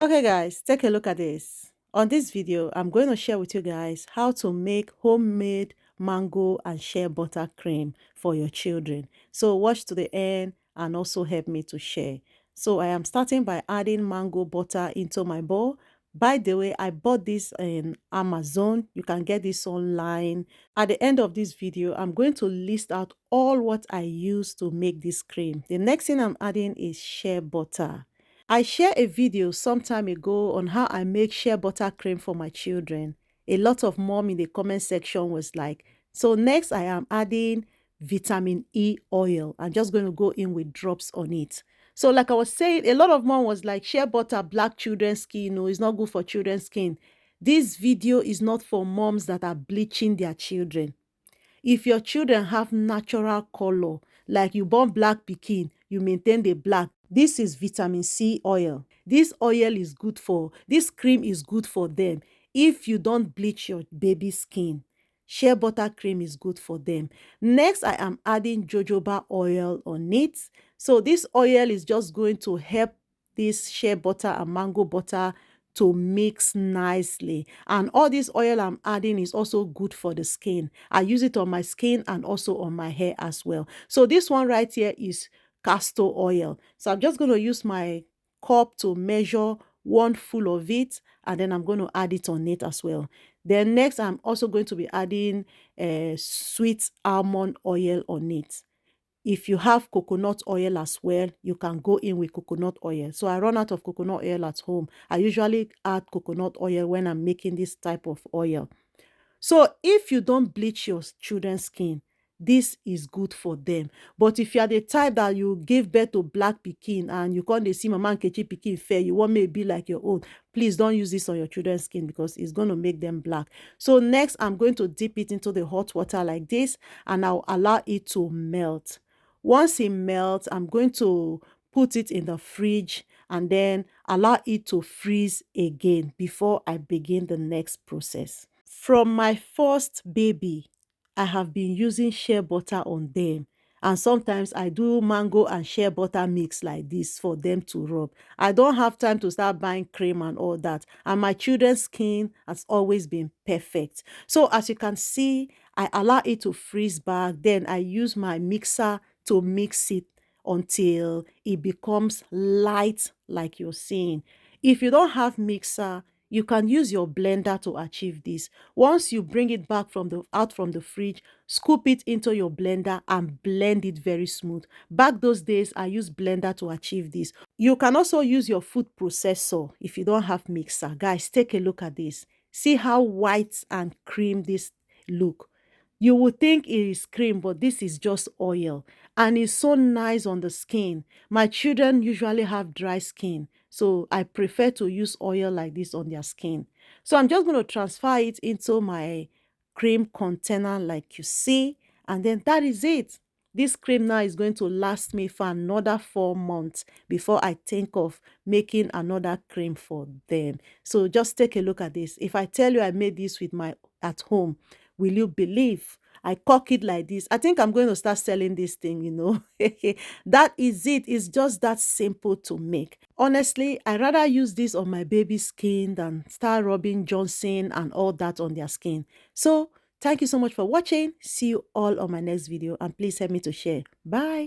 Okay guys, take a look at this. On this video, I'm going to share with you guys how to make homemade mango and shea butter cream for your children. So watch to the end and also help me to share. So I am starting by adding mango butter into my bowl. By the way, I bought this in Amazon. You can get this online. At the end of this video, I'm going to list out all what I use to make this cream. The next thing I'm adding is shea butter. I shared a video some time ago on how I make shea butter cream for my children. A lot of mom in the comment section was like, so next I am adding vitamin E oil. I'm just going to go in with drops on it. So like I was saying, a lot of mom was like, shea butter, black children's skin, no, it's not good for children's skin. This video is not for moms that are bleaching their children. If your children have natural color, like you born black pikin, you maintain the black. This is vitamin C oil. This oil is good for, this cream is good for them. If you don't bleach your baby skin, shea butter cream is good for them. Next, I am adding jojoba oil on it. So this oil is just going to help this shea butter and mango butter to mix nicely. And all this oil I'm adding is also good for the skin. I use it on my skin and also on my hair as well. So this one right here is castor oil. So I'm just going to use my cup to measure one full of it, and then I'm going to add it on it as well. Then next, I'm also going to be adding sweet almond oil on it. If you have coconut oil as well, you can go in with coconut oil. So I run out of coconut oil at home. I usually add coconut oil when I'm making this type of oil. So if you don't bleach your children's skin, this is good for them. But if you are the type that you give birth to black pikin and you can't see mama nkechi pikin fair, you want me to be like your own, please don't use this on your children's skin because it's going to make them black. So next, I'm going to dip it into the hot water like this, and I'll allow it to melt. Once it melts, I'm going to put it in the fridge and then allow it to freeze again before I begin the next process. From my first baby, I have been using shea butter on them. And sometimes I do mango and shea butter mix like this for them to rub. I don't have time to start buying cream and all that. And my children's skin has always been perfect. So as you can see, I allow it to freeze back. Then I use my mixer to mix it until it becomes light like you're seeing. If you don't have mixer, you can use your blender to achieve this. Once you bring it back out from the fridge, scoop it into your blender and blend it very smooth. Back those days, I used blender to achieve this. You can also use your food processor if you don't have mixer. Guys, take a look at this. See how white and cream this look. You would think it is cream, but this is just oil. And it's so nice on the skin. My children usually have dry skin, so I prefer to use oil like this on their skin. So I'm just going to transfer it into my cream container like you see. And then that is it. This cream now is going to last me for another 4 months before I think of making another cream for them. So just take a look at this. If I tell you I made this with my at home, will you believe? I cock it like this. I think I'm going to start selling this thing. That is it. It's just that simple to make. Honestly, I rather use this on my baby's skin than start rubbing Johnson and all that on their skin. So, thank you so much for watching. See you all on my next video, and please help me to share. Bye.